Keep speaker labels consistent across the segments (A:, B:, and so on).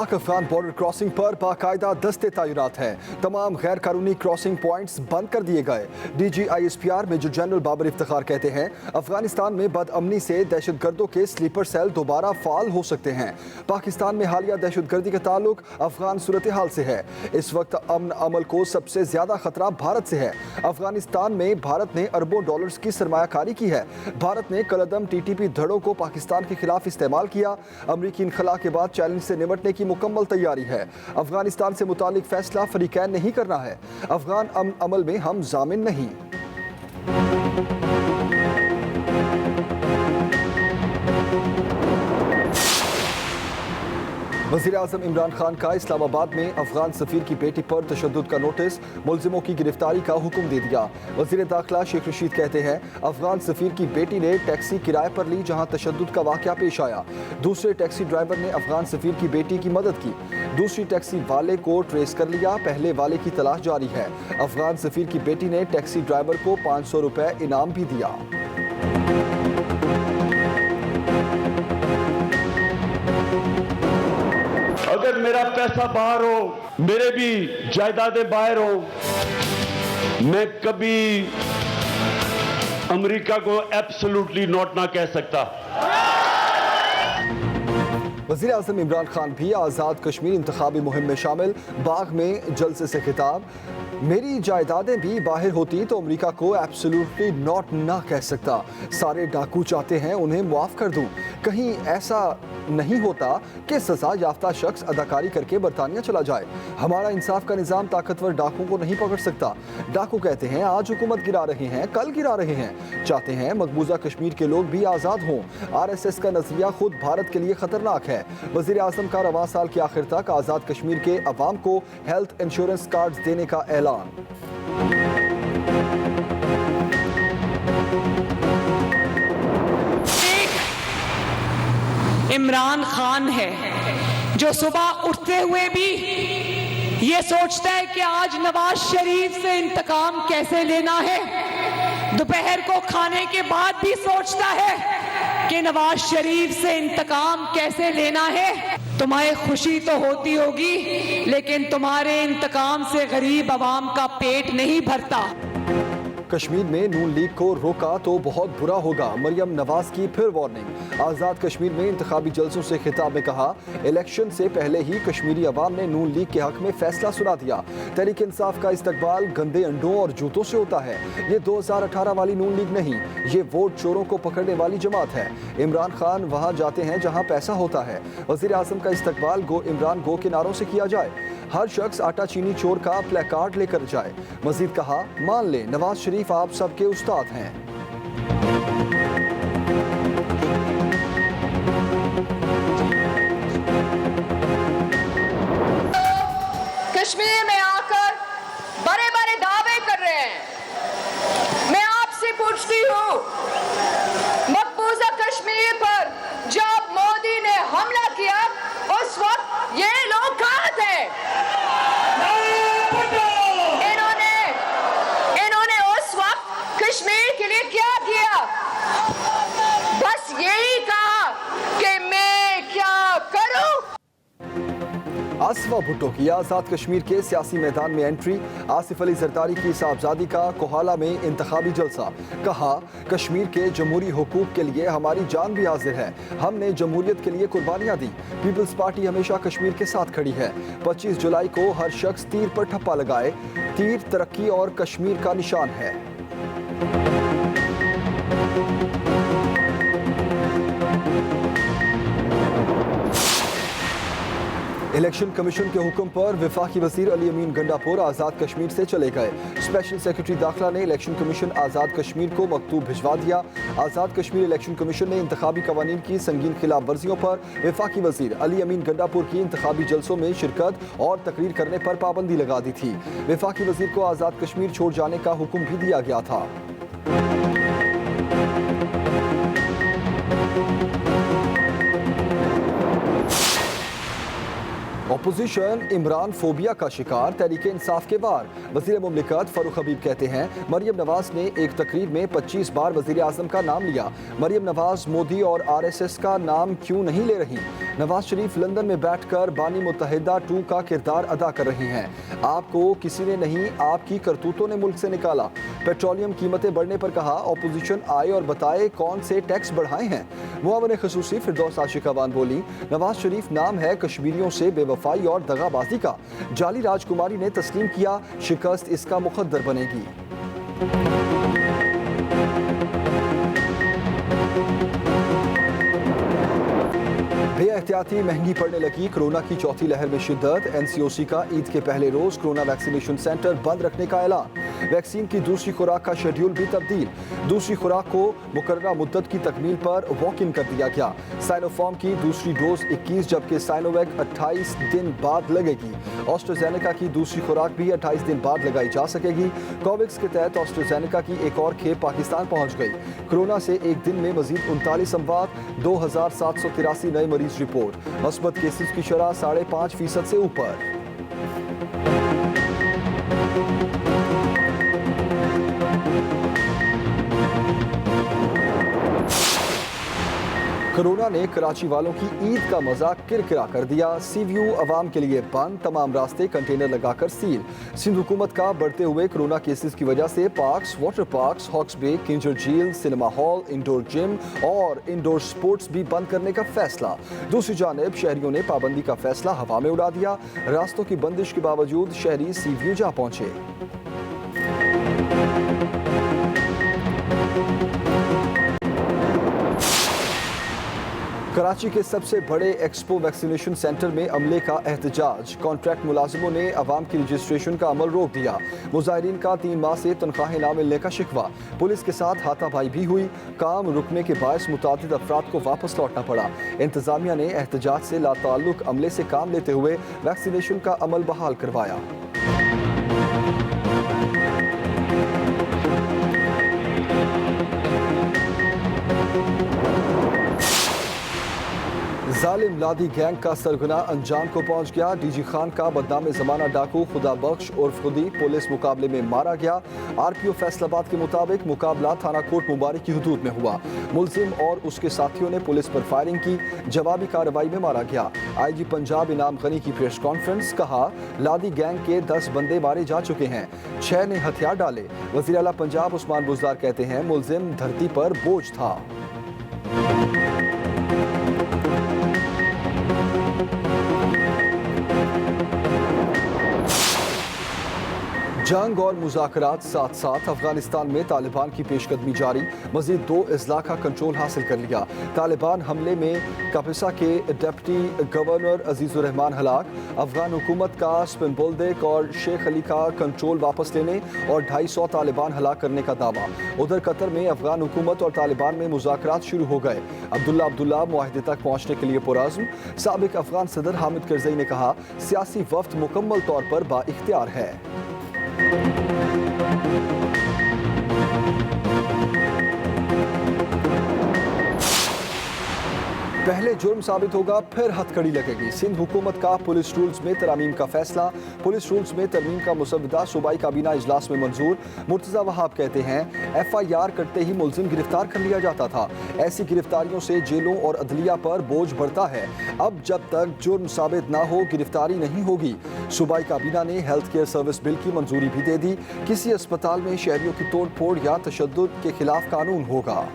A: पाक Afghan border crossing पर बाकायदा दस्ते तैनात हैं। तमाम गैर कानूनी क्रॉसिंग पॉइंट्स बंद कर दिए गए। DGISPR major general Babar Iftikhar कहते हैं, अफगानिस्तान में बदअमनी से दहशतगर्दों के स्लीपर सेल दोबारा फाल हो सकते हैं। पाकिस्तान में हालिया दहशतगर्दी का ताल्लुक अफगान सूरत हाल से है। इस वक्त अमन अमल को सबसे ज्यादा खतरा भारत से है। अफगानिस्तान में भारत ने अरबों डॉलर्स की सरमायाकारी की है। भारत ने कलअदम TTP धड़ों को पाकिस्तान के खिलाफ इस्तेमाल किया। अमरीकी इनखला के बाद चैलेंज से निपटने की मुकम्मल तैयारी है। अफगानिस्तान से मुतालिक फैसला फरीकैन नहीं करना है। अफगान अमन अमल में हम जामिन नहीं। वज़ीर आज़म इमरान खान का इस्लामाबाद में अफगान सफीर की बेटी पर तशद्दुद का नोटिस, मुलजिमों की गिरफ्तारी का हुक्म दे दिया। वज़ीर दाखिला शेख रशीद कहते हैं, अफगान सफीर की बेटी ने टैक्सी किराए पर ली जहां तशद्दुद का वाक़या पेश आया। दूसरे टैक्सी ड्राइवर ने अफगान सफीर की बेटी की मदद की। दूसरी टैक्सी वाले को ट्रेस कर लिया। पहले वाले की तलाश जारी है। अफगान सफीर की बेटी ने टैक्सी ड्राइवर को 500 रुपए इनाम भी दिया।
B: अगर मेरा पैसा बाहर हो, मेरे भी जायदादें बाहर हो, मैं कभी अमेरिका को एब्सोल्युटली नॉट ना कह सकता।
A: वज़ीर आज़म इमरान खान भी आज़ाद कश्मीर इंतखाबी मुहिम में शामिल। बाग में जलसे से खिताब, मेरी जायदादें भी बाहर होती तो अमेरिका को एब्सोल्युटली नॉट ना कह सकता। सारे डाकू चाहते हैं उन्हें मुआफ़ कर दूं। कहीं ऐसा नहीं होता कि सजा याफ्ता शख्स अदाकारी करके बरतानिया चला जाए। हमारा इंसाफ का निज़ाम ताकतवर डाकू को नहीं पकड़ सकता। डाकू कहते हैं आज हुकूमत गिरा रहे हैं, कल गिरा रहे हैं। चाहते हैं मकबूजा कश्मीर के लोग भी आज़ाद हों। RSS का नजरिया खुद भारत के लिए खतरनाक है। वज़ीर आज़म का रवां साल के आखिर तक आज़ाद कश्मीर के अवाम को हेल्थ इंश्योरेंस कार्ड देने का ऐलान।
C: इमरान खान है जो सुबह उठते हुए भी ये सोचता है कि आज नवाज शरीफ से इंतकाम कैसे लेना है। दोपहर को खाने के बाद भी सोचता है कि नवाज शरीफ से इंतकाम कैसे लेना है। तुम्हें खुशी तो होती होगी, लेकिन तुम्हारे इंतकाम से गरीब आवाम का पेट नहीं भरता।
A: कश्मीर में नून लीग को रोका तो बहुत बुरा होगा, मरियम नवाज की फिर वार्निंग। आज़ाद कश्मीर में इंतखाबी जलसों से खिताब में कहा, इलेक्शन से पहले ही कश्मीरी अवाम ने नून लीग के हक में फैसला सुना दिया। तहरीक इंसाफ का इस्तकबाल गंदे अंडों और जूतों से होता है। ये 2018 वाली नून लीग नहीं, ये वोट चोरों को पकड़ने वाली जमात है। इमरान खान वहाँ जाते हैं जहाँ पैसा होता है। वज़ीर आज़म का इस्तकबाल गो इमरान गो के नारों से किया जाए। हर शख्स आटा चीनी चोर का प्लेकार्ड लेकर जाए। मजीद कहा, मान ले नवाज शरीफ आप सबके उस्ताद हैं।
D: कश्मीर में आकर बड़े बड़े दावे कर रहे हैं। मैं आपसे पूछती हूँ, मकबूजा कश्मीर पर जब मोदी ने हमला किया उस वक्त ये लोग कहाँ थे? इन्होंने उस वक्त कश्मीर के लिए क्या किया? बस यही कहा कि मैं क्या करूं।
A: आसिफा भुट्टो की आज़ाद कश्मीर के सियासी मैदान में एंट्री। आसिफ अली जरदारी की साहबजादी का कोहाला में इंतखाबी जलसा। कहा, कश्मीर के जमहूरी हुकूक के लिए हमारी जान भी हाजिर है। हमने जमहूरियत के लिए कुर्बानियां दी। पीपल्स पार्टी हमेशा कश्मीर के साथ खड़ी है। 25 जुलाई को हर शख्स तीर पर ठप्पा लगाए। तीर तरक्की और कश्मीर का निशान है। इलेक्शन कमीशन के हुक्म पर वफाकी वजीर अली अमीन गंडापुर आज़ाद कश्मीर से चले गए। स्पेशल सेक्रेटरी दाखिला ने इलेक्शन कमीशन आज़ाद कश्मीर को मकतूब भिजवा दिया। आज़ाद कश्मीर इलेक्शन कमीशन ने इंतखाबी कवानीन की संगीन खिलाफ वर्जियों पर वफाकी वजीर अली अमीन गंडापुर की इंतखाबी जलसों में शिरकत और तकरीर करने पर पाबंदी लगा दी थी। वफाकी वजीर को आज़ाद कश्मीर छोड़ जाने का हुक्म भी दिया गया था। अपोजिशन इमरान फोबिया का शिकार, तहरीक इंसाफ के बार। वज़ीर मुमलिकत फ़ारूक हबीब कहते हैं, मरियम नवाज ने एक तकरीर में 25 बार वज़ीर आज़म का नाम लिया। मरियम नवाज मोदी और RSS का नाम क्यों नहीं ले रही? नवाज शरीफ लंदन में बैठकर बानी मुत्तहिदा 2 का किरदार अदा कर रही हैं। आपको किसी ने नहीं, आपकी करतूतों ने मुल्क से निकाला। पेट्रोलियम कीमतें बढ़ने पर कहा, ऑपोजिशन आए और बताए कौन से टैक्स बढ़ाए हैं। मुआविन खुसूसी फिरदौस आशिकावान बोली, नवाज शरीफ नाम है कश्मीरियों से बेवफाई और दगाबाजी का। जाली राजकुमारी ने तस्लीम किया, शिकस्त इसका मुकद्दर बनेगी। बेएहतियाती महंगी पड़ने लगी, कोरोना की चौथी लहर में शिद्दत। एनसीओसी का ईद के पहले रोज कोरोना वैक्सीनेशन सेंटर बंद रखने का ऐलान। वैक्सीन की दूसरी खुराक का शेड्यूल भी तब्दील। दूसरी खुराक को मुकर्ररा मुद्दत की तकमील पर वॉक इन कर दिया गया। साइनोफार्म की दूसरी डोज 21 जबकि साइनोवैक 28 दिन बाद लगेगी। ऑस्ट्राजेनेका की दूसरी खुराक भी 28 दिन बाद लगाई जा सकेगी। कोवैक्स के तहत ऑस्ट्राजेनेका की एक और खेप पाकिस्तान पहुंच गई। कोरोना से एक दिन में मजीद 39 अमवात, 2783 नए मरीज रिपोर्ट। मस्बत केसेस की शरह 5.5% से ऊपर। कोरोना ने कराची वालों की ईद का मजा किरकिरा कर दिया। सीव्यू अवाम के लिए बंद, तमाम रास्ते कंटेनर लगाकर सील। सिंध हुकूमत का बढ़ते हुए कोरोना केसेस की वजह से पार्क्स, वाटर पार्क्स, हॉक्स बे, किंजर झील, सिनेमा हॉल, इंडोर जिम और इंडोर स्पोर्ट्स भी बंद करने का फैसला। दूसरी जानिब शहरियों ने पाबंदी का फैसला हवा में उड़ा दिया। रास्तों की बंदिश के बावजूद शहरी सीव्यू जा पहुंचे। कराची के सबसे बड़े एक्सपो वैक्सीनेशन सेंटर में अमले का एहतजाज। कॉन्ट्रैक्ट मुलाजिमों ने अवाम की रजिस्ट्रेशन का अमल रोक दिया। मुजाहिरीन का 3 माह से तनख्वाहें ना मिलने का शिकवा। पुलिस के साथ हाथापाई भी हुई। काम रुकने के बायस मुतादिद अफराद को वापस लौटना पड़ा। इंतजामिया ने एहतजाज से लाताल्लुक अमले से काम लेते हुए वैक्सीनेशन का अमल बहाल करवाया। जालिम लादी गैंग का सरगना अंजाम को पहुंच गया। डीजी खान का बदनाम जमाना डाकू खुदा बख्श उर्फ खुदी पुलिस मुकाबले में मारा गया। आरपीओ फैसलाबाद के मुताबिक मुकाबला थाना कोट मुबारक की हुदूद में हुआ। मुलजिम और उसके साथियों ने पुलिस पर फायरिंग की। जवाबी कार्रवाई में मारा गया। आईजी पंजाब इनाम गनी की प्रेस कॉन्फ्रेंस, कहा लादी गैंग के 10 बंदे मारे जा चुके हैं, 6 ने हथियार डाले। वज़ीर आला पंजाब उस्मान बुज़दार कहते हैं मुलजिम धरती पर बोझ था। जंग और मुज़ाकरात साथ साथ अफगानिस्तान में तालिबान की पेशकदमी जारी। मजीद 2 अजला का कंट्रोल हासिल कर लिया। तालिबान हमले में कापिसा के डिप्टी गवर्नर अजीजुर रहमान हलाक। अफगान हुकूमत का स्पिनबोल्देक और शेख अली का कंट्रोल वापस लेने और 250 तालिबान हलाक करने का दावा। उधर कतर में अफगान हुकूमत और तालिबान में मुज़ाकरात शुरू हो गए। अब्दुल्ला मुआहिदे तक पहुँचने के लिए पुरअज़्म। साबिक अफगान सदर हामिद करज़ई ने कहा सियासी वफ्द मुकम्मल तौर पर बाइख्तियार है। पहले जुर्म साबित होगा फिर हथकड़ी लगेगी। सिंध हुकूमत का पुलिस रूल्स में तरमीम का फैसला। पुलिस रूल्स में तरमीम का मुसवदा सूबाई काबीना इजलास में मंजूर। मुर्तज़ा वहाब कहते हैं FIR करते ही मुलजिम गिरफ्तार कर लिया जाता था। ऐसी गिरफ्तारियों से जेलों और अदलिया पर बोझ बढ़ता है। अब जब तक जुर्म साबित ना हो गिरफ्तारी नहीं होगी। सूबाई काबीना ने हेल्थ केयर सर्विस बिल की मंजूरी भी दे दी। किसी अस्पताल में शहरियों की तोड़ फोड़ या तशद्दुद के खिलाफ कानून होगा।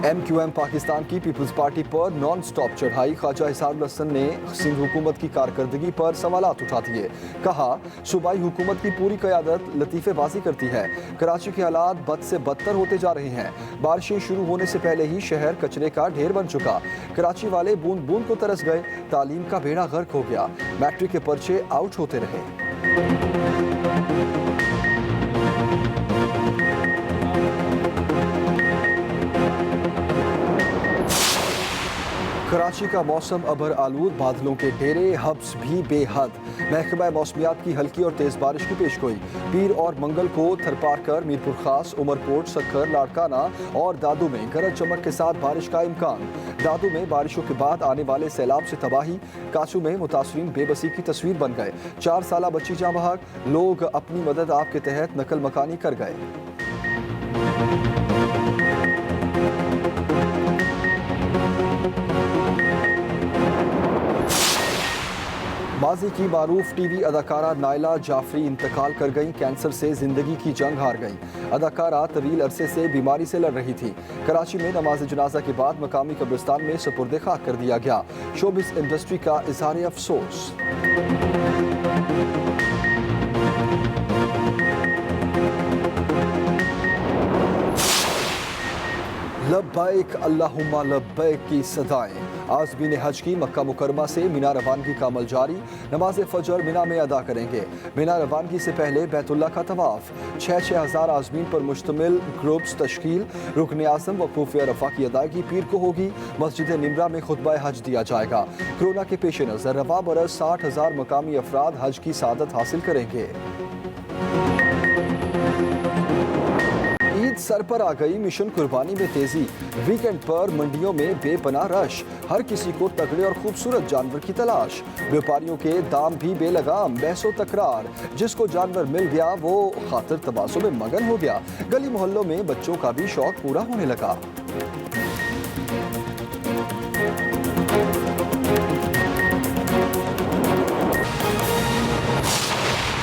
A: MQM पाकिस्तान की पीपल्स पार्टी पर नॉन स्टॉप चढ़ाई। ख्वाजा हिसाब हसन ने सिंध हुकूमत की कारकर्दगी पर सवालात उठा दिए। कहा सूबाई हुकूमत की पूरी क़यादत लतीफ़ेबाजी करती है। कराची के हालात बद से बदतर होते जा रहे हैं। बारिशें शुरू होने से पहले ही शहर कचरे का ढेर बन चुका। कराची वाले बूंद बूंद को तरस गए। तालीम का बेड़ा गर्क हो गया। मैट्रिक के पर्चे आउट होते रहे। कराची का मौसम अबर आलूद, बादलों के डेरे, हब्स भी बेहद। महकमा मौसमियात की हल्की और तेज बारिश की पेशगोई। पीर और मंगल को थरपारकर, मीरपुर खास, उमरकोट, सक्खर, लाड़काना और दादू में गरज चमक के साथ बारिश का इम्कान। दादू में बारिशों के बाद आने वाले सैलाब से तबाही, काचू में मुतासरीन बेबसी की तस्वीर बन गए। 4 साला बच्ची जाँ बहक, लोग अपनी मदद आपके तहत नकल मकानी कर गए। माजी की मारूफ टीवी अदाकारा नायला जाफरी इंतकाल कर गईं। कैंसर से जिंदगी की जंग हार गईं। अदाकारा तवील अरसे से बीमारी से लड़ रही थी। कराची में नमाज जनाजा के बाद मकामी कब्रिस्तान में सुपुर्द खाक कर दिया गया। शोबिस इंडस्ट्री का इजहार अफसोस। लब्बैक अल्लाहुम्मा लब्बैक की सदाएं। आज़मीन हज की मक्का मुकरमा से मीना रवानगी का अमल जारी। नमाज फजर मीना में अदा करेंगे। मीना रवानगी से पहले बैतुल्ला का तवाफ। 6-6 हज़ार आज़मीन पर मुश्तमिल ग्रुप्स तश्कील। रुकन आज़म वक़ूफ़ अरफ़ा की अदायगी पीर को होगी। मस्जिद निमरा में खुतबा हज दिया जाएगा। कोरोना के पेश नज़र रवा बरस 60,000 मकामी अफराद हज की सादत हासिल करेंगे। ईद सर पर आ गई, मिशन कुर्बानी में तेजी। वीकेंड पर मंडियों में बेपनाह रश। हर किसी को तगड़े और खूबसूरत जानवर की तलाश। व्यापारियों के दाम भी बेलगाम, बहसो तकरार। जिसको जानवर मिल गया वो खातिर तबासों में मगन हो गया। गली मोहल्लों में बच्चों का भी शौक पूरा होने लगा।